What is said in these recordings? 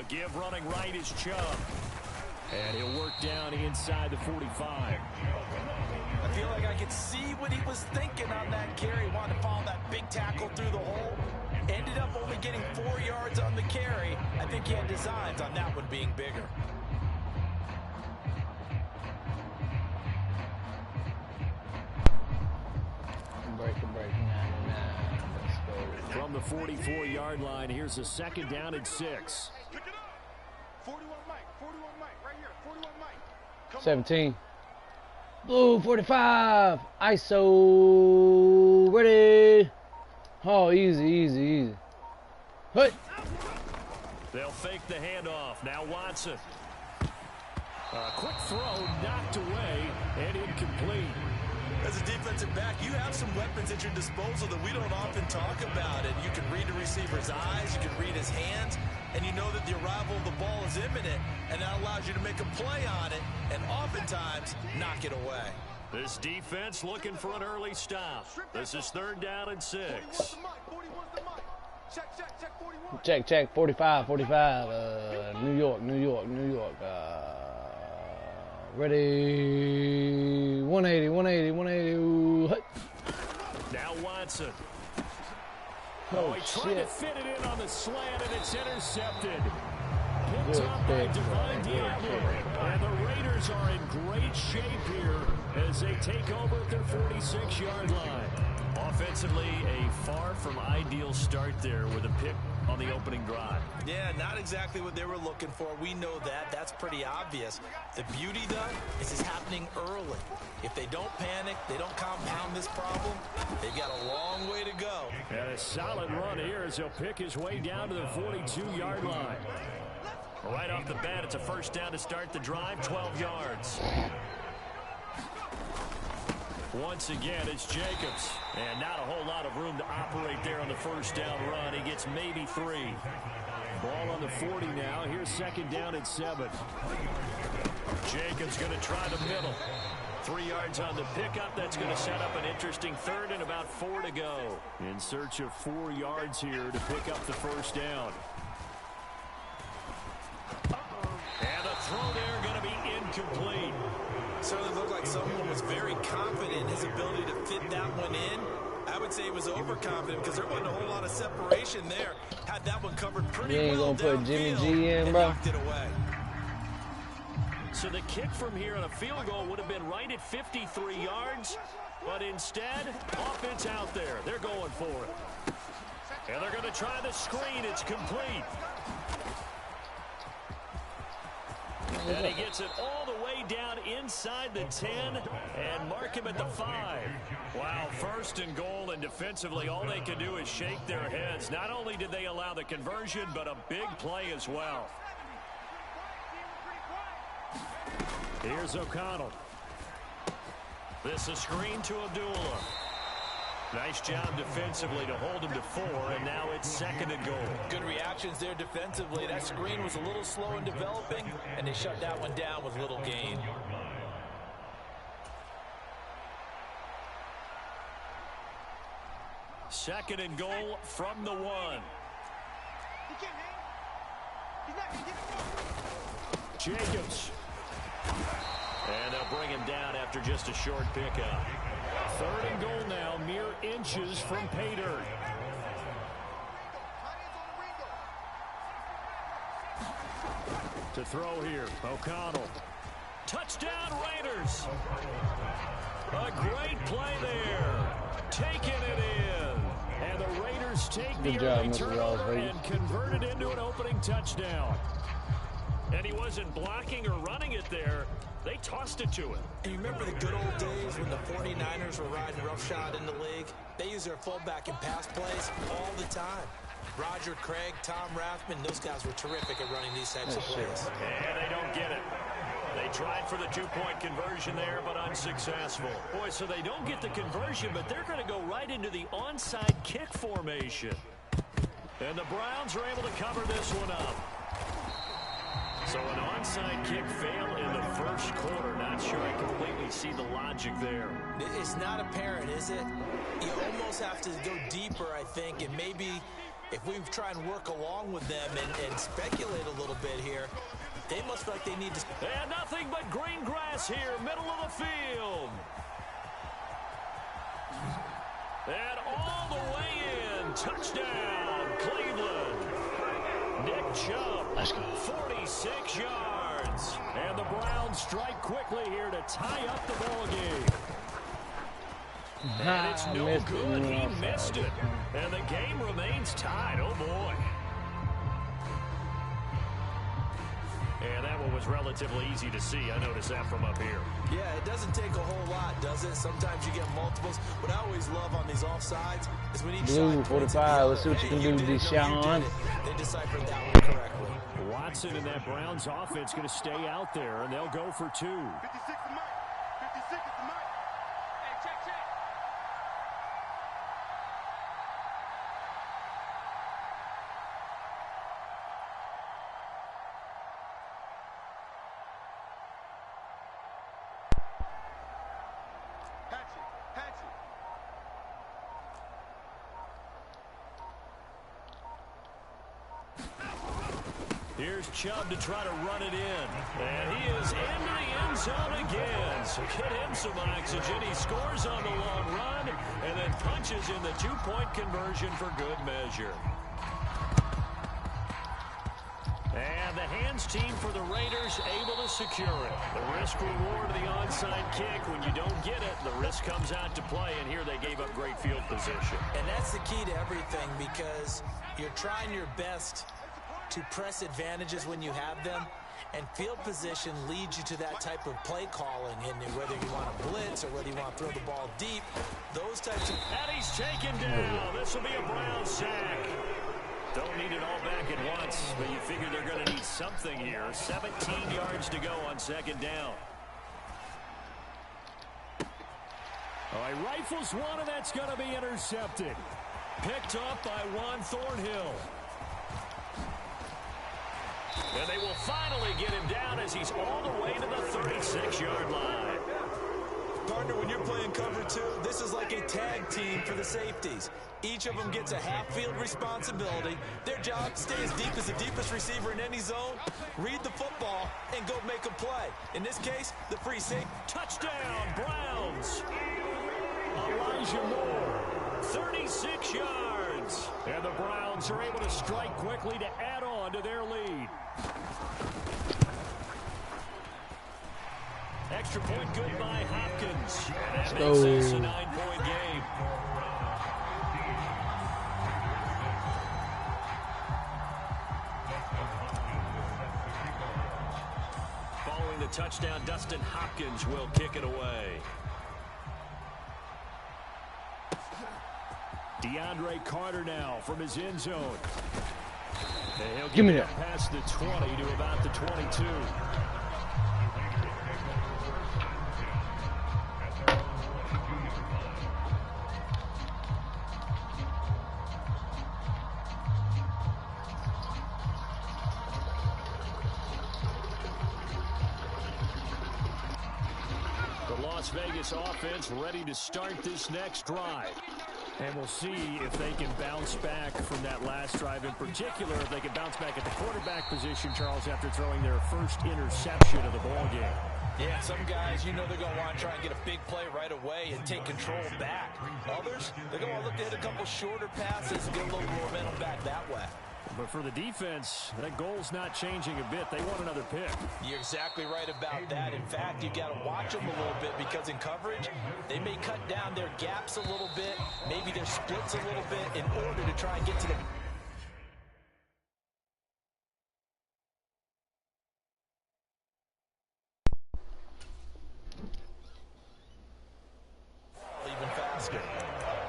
The give running right is Chubb. And he'll work down inside the 45. I feel like I could see what he was thinking on that carry. Wanted to follow that big tackle through the hole. Ended up only getting 4 yards on the carry. I think he had designs on that one being bigger. Break. Let's go. From the 44-yard line, here's a 2nd down and 6. 41 Mike, right here, 41 Mike. 17. Blue 45. ISO. Ready. Oh, easy. Hut. They'll fake the handoff. Now Watson. A quick throw knocked away and incomplete. As a defensive back, you have some weapons at your disposal that we don't often talk about. And you can read the receiver's eyes, you can read his hands, and you know that the arrival of the ball is imminent, and that allows you to make a play on it and oftentimes knock it away. This defense looking for an early stop. This is 3rd down and 6. Check. 45. New York. Ready. 180. Hut. Now Watson. Oh, he tried to shit. fit it in on the slant, and it's intercepted. Picked up by Divine Diablo. And the Raiders are in great shape here as they take over at their 46-yard line. Offensively, a far from ideal start there with a pick on the opening drive. Yeah, not exactly what they were looking for. We know that. That's pretty obvious. The beauty, though, is it's happening early. If they don't panic, they don't compound this problem, they've got a long way to go. And a solid run here as he'll pick his way down to the 42-yard line. Right off the bat, it's a 1st down to start the drive, 12 yards. Once again, it's Jacobs. And not a whole lot of room to operate there on the 1st down run. He gets maybe 3. Ball on the 40 now. Here's 2nd down and 7. Jacobs going to try the middle. 3 yards on the pickup. That's going to set up an interesting 3rd and about 4 to go. In search of 4 yards here to pick up the 1st down. And the throw there going to be incomplete. Certainly looked like someone was very confident in his ability to fit that one in. I would say he was overconfident because there wasn't a whole lot of separation there. Had that one covered pretty well. You ain't gonna put Jimmy G in, bro? Knocked it away. So the kick from here on a field goal would have been right at 53 yards, but instead, offense out there. They're going for it. And they're going to try the screen. It's complete. And he gets it all the way down inside the 10 and mark him at the 5. Wow, 1st and goal, and defensively all they can do is shake their heads. Not only did they allow the conversion, but a big play as well. Here's O'Connell. This is a screen to Abdullah. Nice job defensively to hold him to 4, and now it's 2nd and goal. Good reactions there defensively. That screen was a little slow in developing, and they shut that one down with little gain. Second and goal from the 1. Jacobs. And they'll bring him down after just a short pickup. 3rd and goal now, mere inches from pay dirt. To throw here, O'Connell. Touchdown Raiders. A great play there. Taking it in. And the Raiders take the early turnover and convert it into an opening touchdown. And he wasn't blocking or running it there. They tossed it to him. And you remember the good old days when the 49ers were riding roughshod in the league? They used their fullback in pass plays all the time. Roger Craig, Tom Rathman, those guys were terrific at running these types of plays. And they don't get it. They tried for the 2-point conversion there, but unsuccessful. Boy, so they don't get the conversion, but they're going to go right into the onside kick formation. And the Browns are able to cover this one up. So an onside kick failed in the 1st quarter. Not sure I completely see the logic there. It's not apparent, is it? You almost have to go deeper, I think, and maybe if we try and work along with them and speculate a little bit here, they must feel like they need to... And nothing but green grass here, middle of the field. And all the way in. Touchdown, Cleveland. Nick Chubb, Let's go. 46 yards. And the Browns strike quickly here to tie up the ball game. And it's no good. He missed it. And the game remains tied. Oh, boy. And that one was relatively easy to see. I noticed that from up here. Yeah, it doesn't take a whole lot, does it? Sometimes you get multiples. What I always love on these offsides is when each Blue, side points at 45. the other. Let's see what you can Hey, do, you did it. No, you Deshaun. did it. They deciphered that one correctly. Watson and that Browns offense going to stay out there, and they'll go for 2. 56 to Mike. 56 to Mike. Hey, check. Hatchet. Here's Chubb to try to run it in. And he is into the end zone again. So get him some oxygen. He scores on the long run and then punches in the two-point conversion for good measure. And the hands team for the Raiders able to secure it. The risk reward of the onside kick. When you don't get it, the risk comes out to play. And here they gave up great field position. And that's the key to everything, because you're trying your best to press advantages when you have them, and field position leads you to that type of play calling. And whether you want to blitz or whether you want to throw the ball deep, those types of... And he's taken down. This will be a Brown sack. Don't need it all back at once, but you figure they're going to need something here. 17 yards to go on second down. Oh, he rifles one, and that's going to be intercepted. Picked up by Juan Thornhill. And they will finally get him down as he's all the way to the 36-yard line. Partner, when you're playing cover 2, this is like a tag team for the safeties. Each of them gets a half-field responsibility. Their job, stay as deep as the deepest receiver in any zone, read the football, and go make a play. In this case, the free safety. Touchdown, Browns. Elijah Moore, 36 yards. And the Browns are able to strike quickly to add on to their lead. Extra point good by Hopkins. And that makes this a 9-point game. Following the touchdown, Dustin Hopkins will kick it away. DeAndre Carter now from his end zone. And he'll Give me get that. past the 20 to about the 22. The Las Vegas offense ready to start this next drive. And we'll see if they can bounce back from that last drive. In particular, if they can bounce back at the quarterback position, Charles, after throwing their first interception of the ball game. Yeah, some guys, you know they're going to want to try and get a big play right away and take control back. Others, they're going to want to look to hit a couple shorter passes and get a little momentum back that way. But for the defense, that goal's not changing a bit. They want another pick. You're exactly right about that. In fact, you've got to watch them a little bit, because in coverage, they may cut down their gaps a little bit, maybe their splits a little bit, in order to try and get to the... even faster.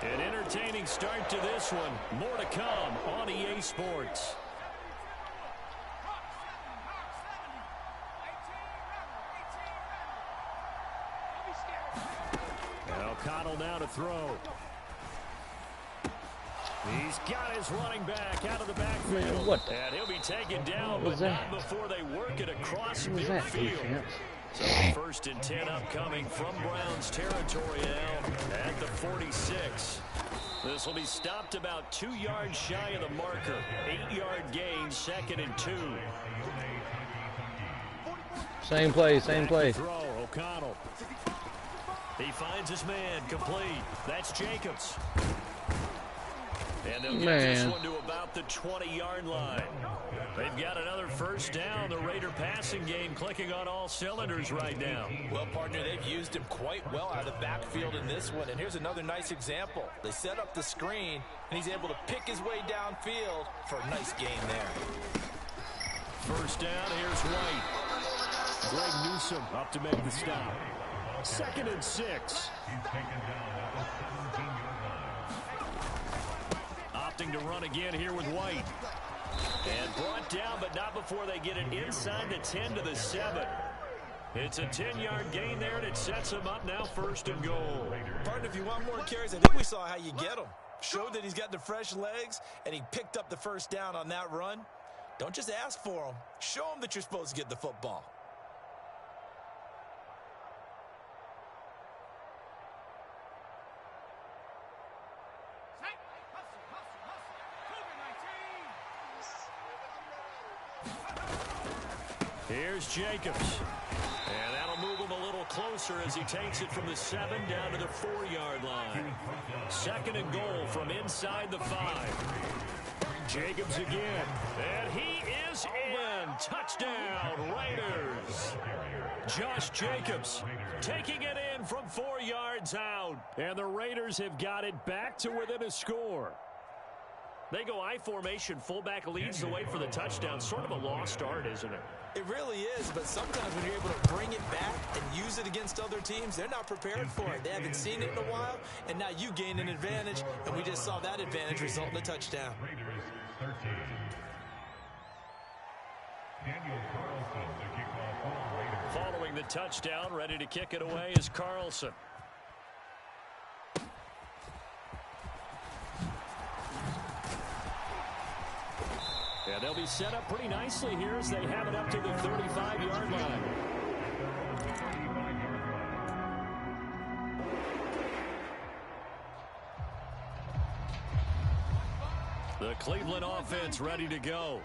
An entertaining start to this one. More to come on EA Sports. And O'Connell now to throw. He's got his running back out of the backfield. Man, what the- And he'll be taken down, What but was not that? before they work it across What was that midfield. defense? So first and 10 upcoming from Browns territory now at the 46. This will be stopped about 2 yards shy of the marker. 8-yard gain, 2nd and 2. Same play, same play. Throw, O'Connell. He finds his man, complete. That's Jacobs. And they'll get this one to about the 20-yard line. They've got another first down. The Raider passing game clicking on all cylinders right now. Well, partner, they've used him quite well out of the backfield in this one. And here's another nice example. They set up the screen, and he's able to pick his way downfield for a nice gain there. First down, here's White. Greg Newsome up to make the stop. 2nd and 6. Opting to run again here with White. And brought down, but not before they get it inside the 10 to the 7. It's a 10-yard gain there, and it sets them up now 1st and goal. Partner, if you want more carries, I think we saw how you get him. Showed that he's got the fresh legs, and he picked up the first down on that run. Don't just ask for him. Show him that you're supposed to get the football. Here's Jacobs. And that'll move him a little closer as he takes it from the 7 down to the 4-yard line. 2nd and goal from inside the 5. Jacobs again. And he is in. Touchdown, Raiders. Josh Jacobs taking it in from 4 yards out. And the Raiders have got it back to within a score. They go I formation. Fullback leads the way for the touchdown. Sort of a lost art, isn't it? It really is, but sometimes when you're able to bring it back and use it against other teams, they're not prepared for it. They haven't seen it in a while, and now you gain an advantage, and we just saw that advantage result in a touchdown. Following the touchdown, ready to kick it away is Carlson. Yeah, they'll be set up pretty nicely here as they have it up to the 35-yard line. The Cleveland offense ready to go.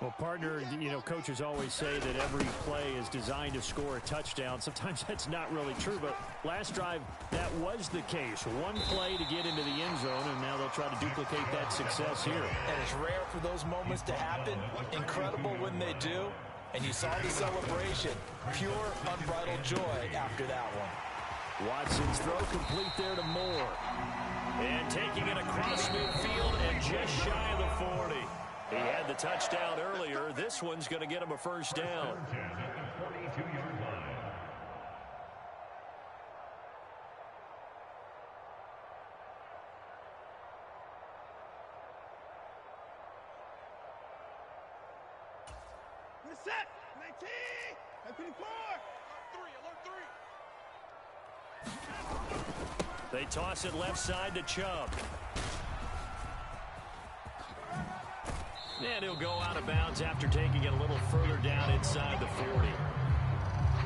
Well, partner, you know, coaches always say that every play is designed to score a touchdown. Sometimes that's not really true, but last drive, that was the case. One play to get into the end zone, and now they'll try to duplicate that success here. And it's rare for those moments to happen. Incredible when they do. And you saw the celebration. Pure, unbridled joy after that one. Watson's throw complete there to Moore. And taking it across midfield and just shy of the 40. He had the touchdown earlier. This one's going to get him a first down. Set. 19. 24. Alert 3. They toss it left side to Chubb. And he'll go out of bounds after taking it a little further down inside the 40.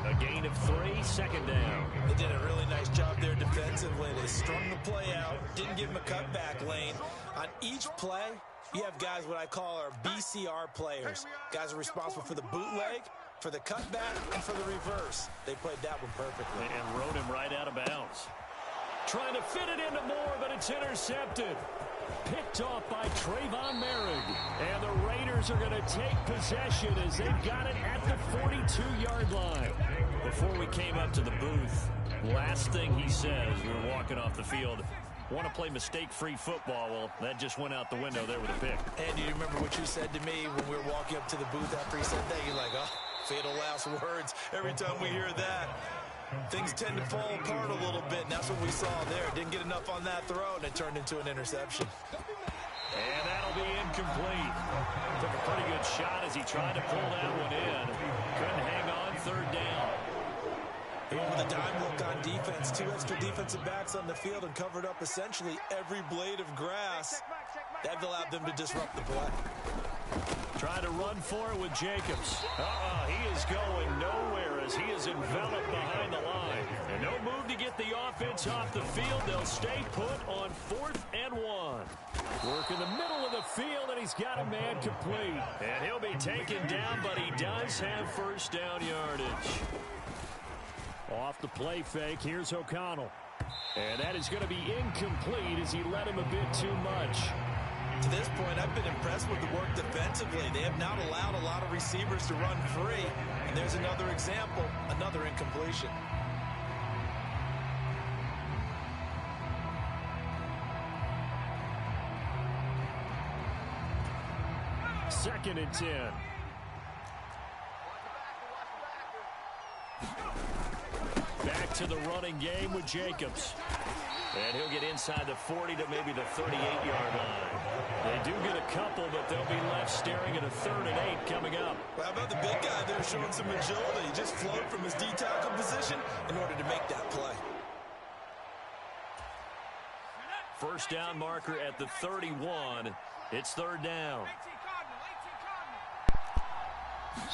A gain of 3, 2nd down. They did a really nice job there defensively. They strung the play out, didn't give him a cutback lane. On each play, you have guys what I call our BCR players. Guys are responsible for the bootleg, for the cutback, and for the reverse. They played that one perfectly. And rode him right out of bounds. Trying to fit it into Moore, but it's intercepted. Picked off by Trayvon Merrick. And the Raiders are going to take possession as they've got it at the 42-yard line. Before we came up to the booth, last thing he says, we were walking off the field, want to play mistake-free football. Well, that just went out the window there with a pick. And do you remember what you said to me when we were walking up to the booth after he said that? You're like, oh, fatal last words. Every time we hear that, things tend to fall apart a little bit, and that's what we saw there. Didn't get enough on that throw, and it turned into an interception. And that'll be incomplete. Took a pretty good shot as he tried to pull that one in. Couldn't hang on, 3rd down. He went with a dime look on defense. 2 extra defensive backs on the field and covered up essentially every blade of grass. That allowed them to disrupt the play. Trying to run for it with Jacobs. He is going nowhere as he is enveloped behind the line. And no move to get the offense off the field. They'll stay put on 4th and 1. Work in the middle of the field, and he's got a man complete. And he'll be taken down, but he does have first down yardage. Off the play fake, here's O'Connell. And that is going to be incomplete as he led him a bit too much. To this point, I've been impressed with the work defensively. They have not allowed a lot of receivers to run free. And there's another example, another incompletion. Second and 10. Back to the running game with Jacobs. And he'll get inside the 40 to maybe the 38-yard line. They do get a couple, but they'll be left staring at a 3rd and 8 coming up. Well, how about the big guy there showing some agility? He just floated from his D-tackle position in order to make that play. First down marker at the 31. It's 3rd down.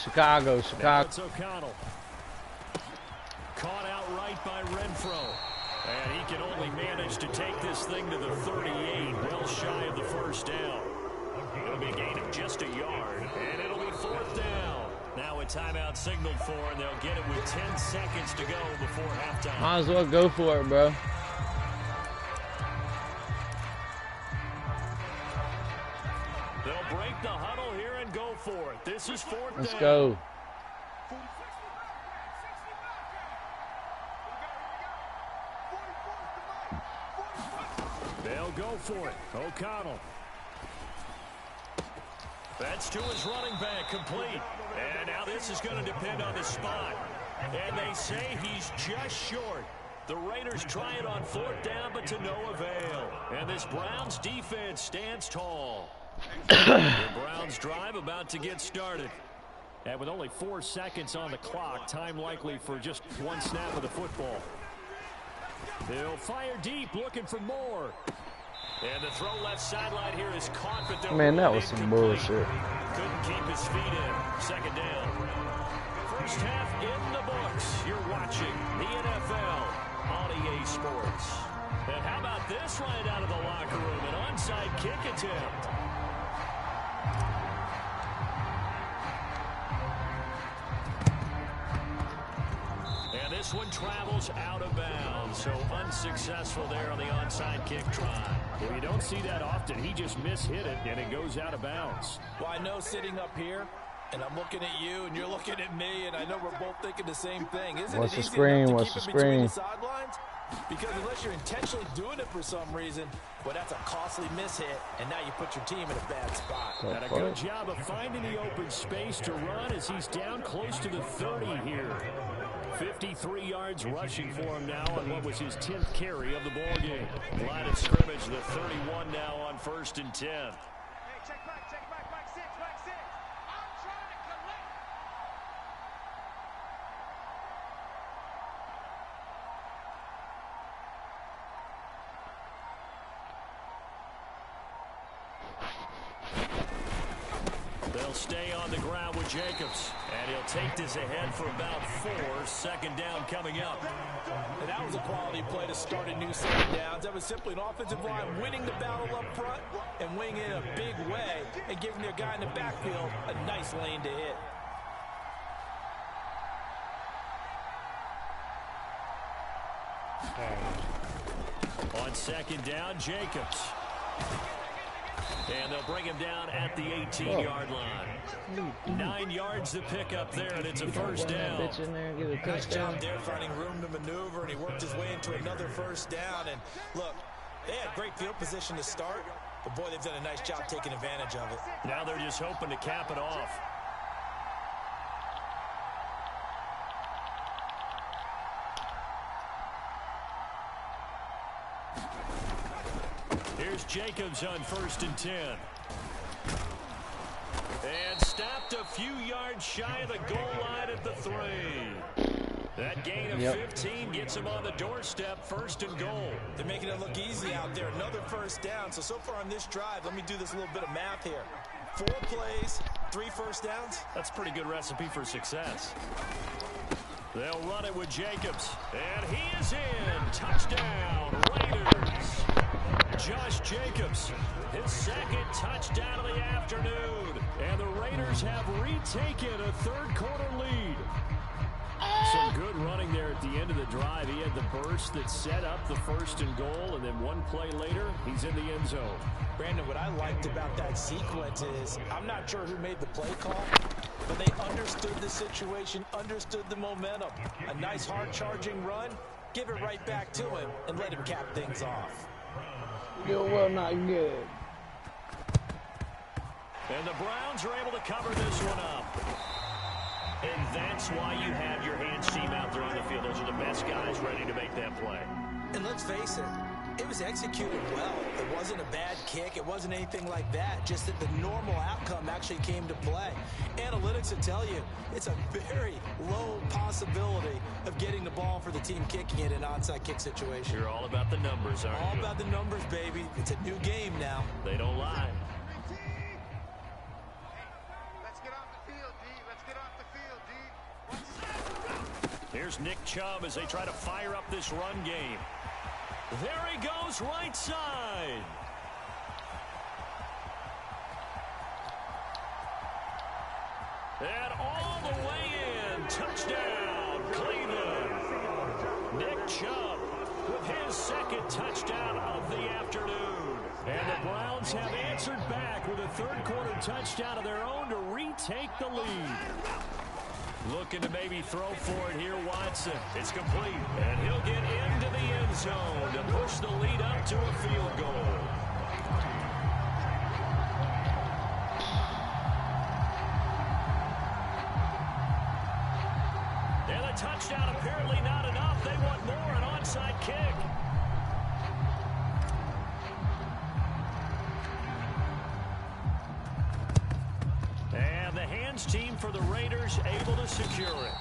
Chicago. Now it's O'Connell. Caught outright by Renfro. And he can only manage to take this thing to the 38, well shy of the first down. It'll be a gain of just a yard, and it'll be 4th down. Now a timeout signaled for, and they'll get it with 10 seconds to go before halftime. Might as well go for it, bro. They'll break the huddle here and go for it. This is 4th down. Let's go. They'll go for it. O'Connell. That's to his running back, complete. And now this is going to depend on the spot. And they say he's just short. The Raiders try it on 4th down, but to no avail. And this Browns defense stands tall. The Browns drive about to get started. And with only 4 seconds on the clock, time likely for just one snap of the football. They'll fire deep, looking for more. And the throw left sideline here is caught, but Man, that was some bullshit. Couldn't keep his feet in. 2nd down. First half in the books. You're watching the NFL on EA Sports. And how about this right out of the locker room? An onside kick attempt. And this one travels out of bounds, so unsuccessful there on the onside kick try. Well, you don't see that often. He just mishit it, and it goes out of bounds. Well, I know sitting up here, and I'm looking at you, and you're looking at me, and I know we're both thinking the same thing. Isn't What's it the easy screen? enough to What's keep the it between the screen? sidelines? Because unless you're intentionally doing it for some reason, well, that's a costly mishit, and now you put your team in a bad spot. And a good job of finding the open space to run as he's down close to the 30 here. 53 yards rushing for him now on what was his 10th carry of the ball game. Line of scrimmage, the 31 now on 1st and 10. Hey, check back, back 6, back 6. I'm trying to collect. They'll stay on the ground with Jacobs. And he'll take this ahead for about 4. 2nd down coming up. And that was a quality play to start a new 2nd downs. That was simply an offensive line winning the battle up front and winning in a big way and giving their guy in the backfield a nice lane to hit. On 2nd down, Jacobs. And they'll bring him down at the 18-yard line. 9 yards to pick up there, and it's a first down. Nice job there finding room to maneuver, and he worked his way into another first down. And look, they had great field position to start, but boy, they've done a nice job taking advantage of it. Now they're just hoping to cap it off. Here's Jacobs on 1st and 10. And stopped a few yards shy of the goal line at the 3. That gain of 15 gets him on the doorstep, 1st and goal. They're making it look easy out there. Another first down. So far on this drive, let me do this little bit of math here. 4 plays, 3 first downs. That's a pretty good recipe for success. They'll run it with Jacobs. And he is in. Touchdown, Raiders. Josh Jacobs, his second touchdown of the afternoon. And the Raiders have retaken a third-quarter lead. Some good running there at the end of the drive. He had the burst that set up the first and goal, and then one play later, he's in the end zone. Brandon, what I liked about that sequence is I'm not sure who made the play call, but they understood the situation, understood the momentum. A nice hard-charging run, give it right back to him, and let him cap things off. You're well not good. And the Browns are able to cover this one up. And that's why you have your hands team out there on the field. Those are the best guys ready to make that play. And let's face it, it was executed well. It wasn't a bad kick. It wasn't anything like that. Just that the normal outcome actually came to play. Analytics will tell you it's a very low possibility of getting the ball for the team kicking it in an onside kick situation. You're all about the numbers, aren't you? All about the numbers, baby. It's a new game now. They don't lie. Let's get off the field, D. Let's get off the field, D. Here's Nick Chubb as they try to fire up this run game. There he goes, right side. And all the way in. Touchdown, Cleveland. Nick Chubb with his second touchdown of the afternoon. And the Browns have answered back with a third-quarter touchdown of their own to retake the lead. Looking to maybe throw for it here, Watson. It's complete, and he'll get into the end zone to push the lead up to a field goal. And the touchdown apparently not enough. They want more, an onside kick. And the hands team for the Raiders able to secure it.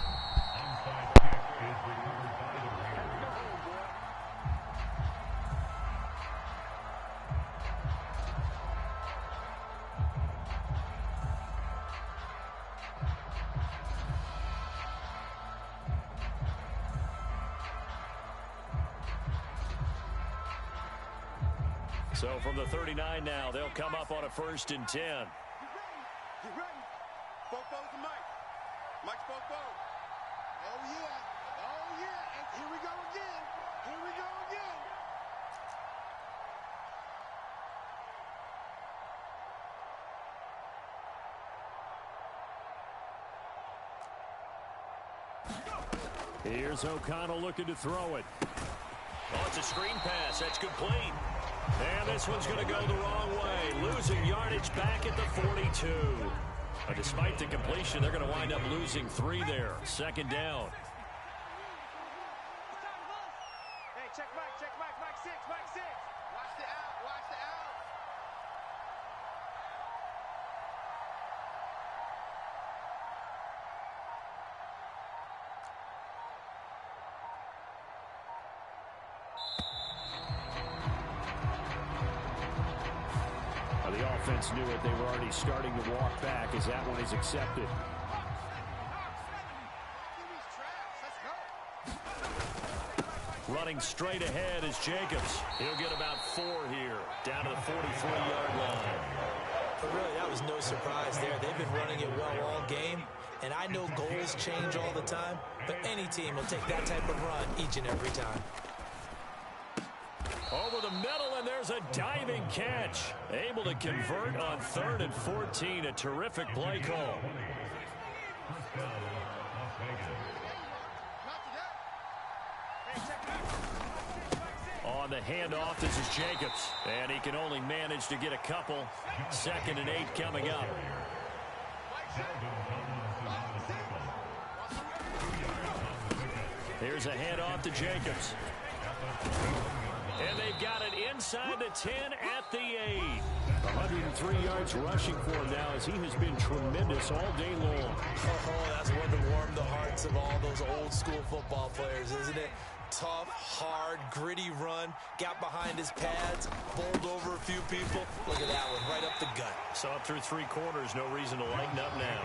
So from the 39 now, they'll come up on a 1st and 10. You ready? Bofo's the mic. Mike's Bofo. Oh, yeah. Oh, yeah. And here we go again. Here we go again. Here's O'Connell looking to throw it. Oh, it's a screen pass. That's complete. And this one's going to go the wrong way. Losing yardage back at the 42. Despite the completion, they're going to wind up losing 3 there. 2nd down. Hey, check Mike, Mike 6, Mike 6. Watch the out, watch the out. The offense knew it. They were already starting to walk back as that one is accepted. Running straight ahead is Jacobs. He'll get about 4 here, down to the 43-yard line. But really, that was no surprise there. They've been running it well all game, and I know goals change all the time, but any team will take that type of run each and every time. Over the middle, and there's a diving catch. Able to convert on 3rd and 14. A terrific play call. On the handoff, this is Jacobs. And he can only manage to get a couple. 2nd and 8 coming up. Here's a handoff to Jacobs. And they've got it inside the 10 at the 8. 103 yards rushing for him now as he has been tremendous all day long. Oh, that's one to warm the hearts of all those old school football players, isn't it? Tough, hard, gritty run, got behind his pads, bowled over a few people. Look at that one, right up the gut. So up through 3 quarters, no reason to lighten up now.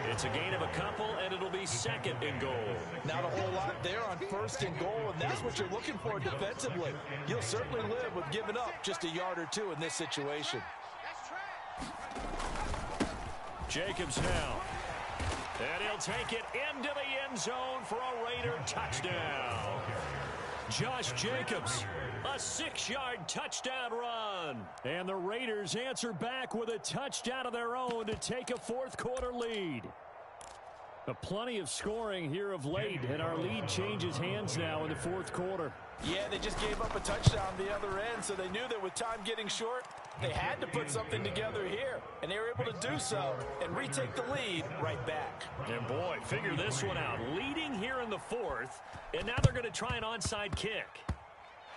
It's a gain of a couple, and it'll be second and goal. Not a whole lot there on first and goal, and that's what you're looking for defensively. You'll certainly live with giving up just a yard or two in this situation. Jacobs now. And he'll take it into the end zone for a Raider touchdown. Josh Jacobs, a 6-yard touchdown run. And the Raiders answer back with a touchdown of their own to take a fourth-quarter lead. Plenty of scoring here of late, and our lead changes hands now in the fourth quarter. Yeah, they just gave up a touchdown the other end, so they knew that with time getting short, they had to put something together here, and they were able to do so and retake the lead right back. And boy, figure this one out. Leading here in the fourth, and now they're going to try an onside kick.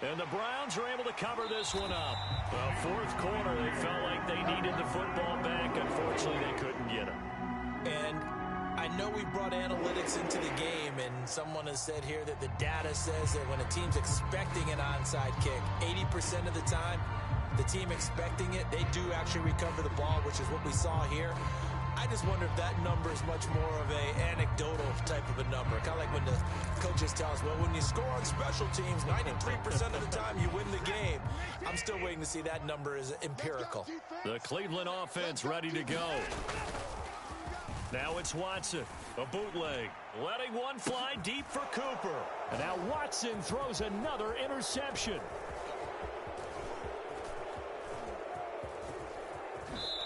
And the Browns are able to cover this one up. Well, fourth quarter, they felt like they needed the football back. Unfortunately, they couldn't get it. And I know we brought analytics into the game, and someone has said here that the data says that when a team's expecting an onside kick, 80% of the time, the team expecting it, they do actually recover the ball, which is what we saw here. I just wonder if that number is much more of a anecdotal type of a number. Kind of like when the coaches tell us, well, when you score on special teams, 93% of the time you win the game. I'm still waiting to see that number is empirical. The Cleveland offense ready to go. Now it's Watson, a bootleg, letting one fly deep for Cooper. And now Watson throws another interception.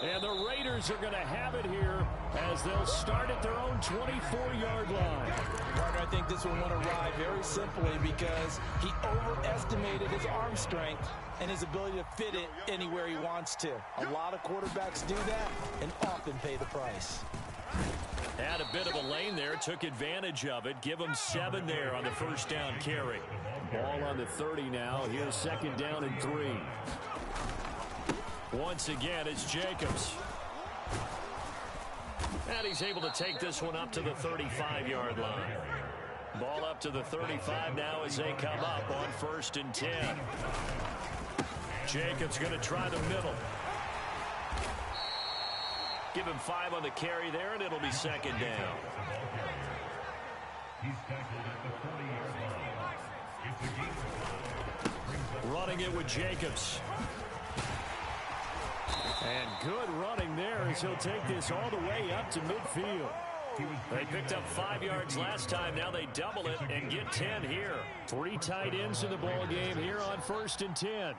And the Raiders are going to have it here as they'll start at their own 24-yard line. Partner, I think this one went awry very simply because he overestimated his arm strength and his ability to fit it anywhere he wants to. A lot of quarterbacks do that and often pay the price. Had a bit of a lane there, took advantage of it. Give him 7 there on the first down carry. Ball on the 30 now. Here's second down and 3. Once again, it's Jacobs. And he's able to take this one up to the 35-yard line. Ball up to the 35 now as they come up on first and 10. Jacobs going to try the middle. Give him 5 on the carry there, and it'll be second down. Running it with Jacobs. And good running there as he'll take this all the way up to midfield. They picked up 5 yards last time. Now they double it and get 10 here. 3 tight ends in the ball game here on first and 10.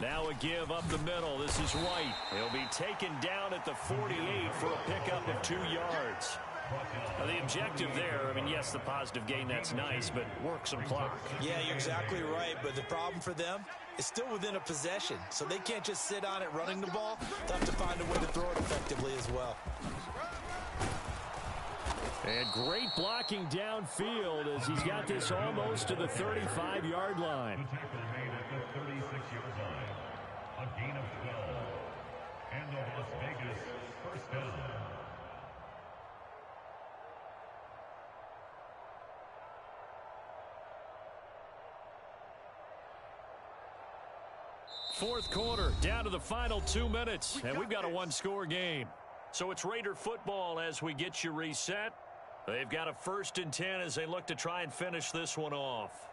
Now a give up the middle. This is White. He'll be taken down at the 48 for a pickup of 2 yards. Now the objective there, I mean, yes, the positive gain, that's nice, but work some clock. Yeah, you're exactly right, but the problem for them is still within a possession, so they can't just sit on it running the ball. They'll have to find a way to throw it effectively as well. And great blocking downfield as he's got this almost to the 35-yard line. A gain of 12. And the Las Vegas first down. Fourth quarter, down to the final 2 minutes, and we've got a one-score game. So it's Raider football as we get you reset. They've got a first and 10 as they look to try and finish this one off.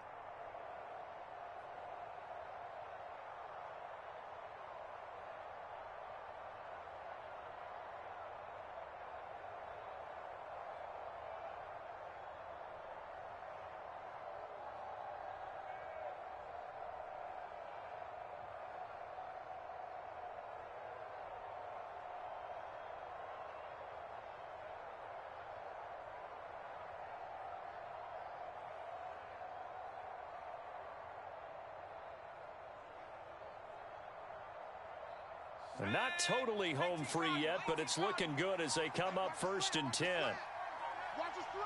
They're not totally home free yet, but it's looking good as they come up first and 10. Watch the slant.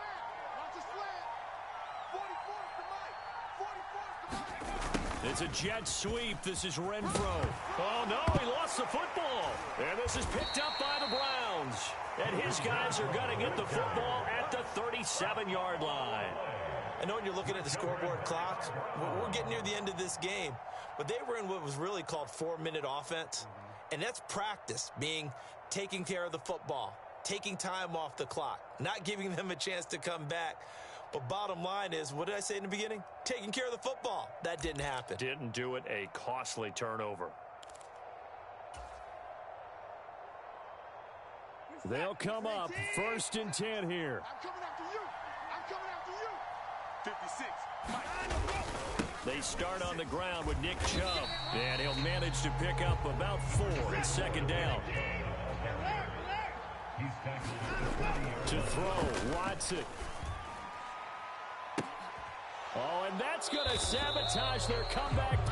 Watch the slant. 44 to Mike. 44 to Mike. It's a jet sweep. This is Renfro. Oh, no, he lost the football. And this is picked up by the Browns. And his guys are going to get the football at the 37-yard line. I know when you're looking at the scoreboard clock, we're getting near the end of this game. But they were in what was really called 4-minute offense. And that's practice, meaning taking care of the football, taking time off the clock, not giving them a chance to come back. But bottom line is, what did I say in the beginning? Taking care of the football. That didn't happen. Didn't do it. A costly turnover. They'll come up 1st and 10 here. I'm coming after you. I'm coming after you. 56. They start on the ground with Nick Chubb. And he'll manage to pick up about 4 and 2nd down. To throw, Watson. Oh, and that's going to sabotage their comeback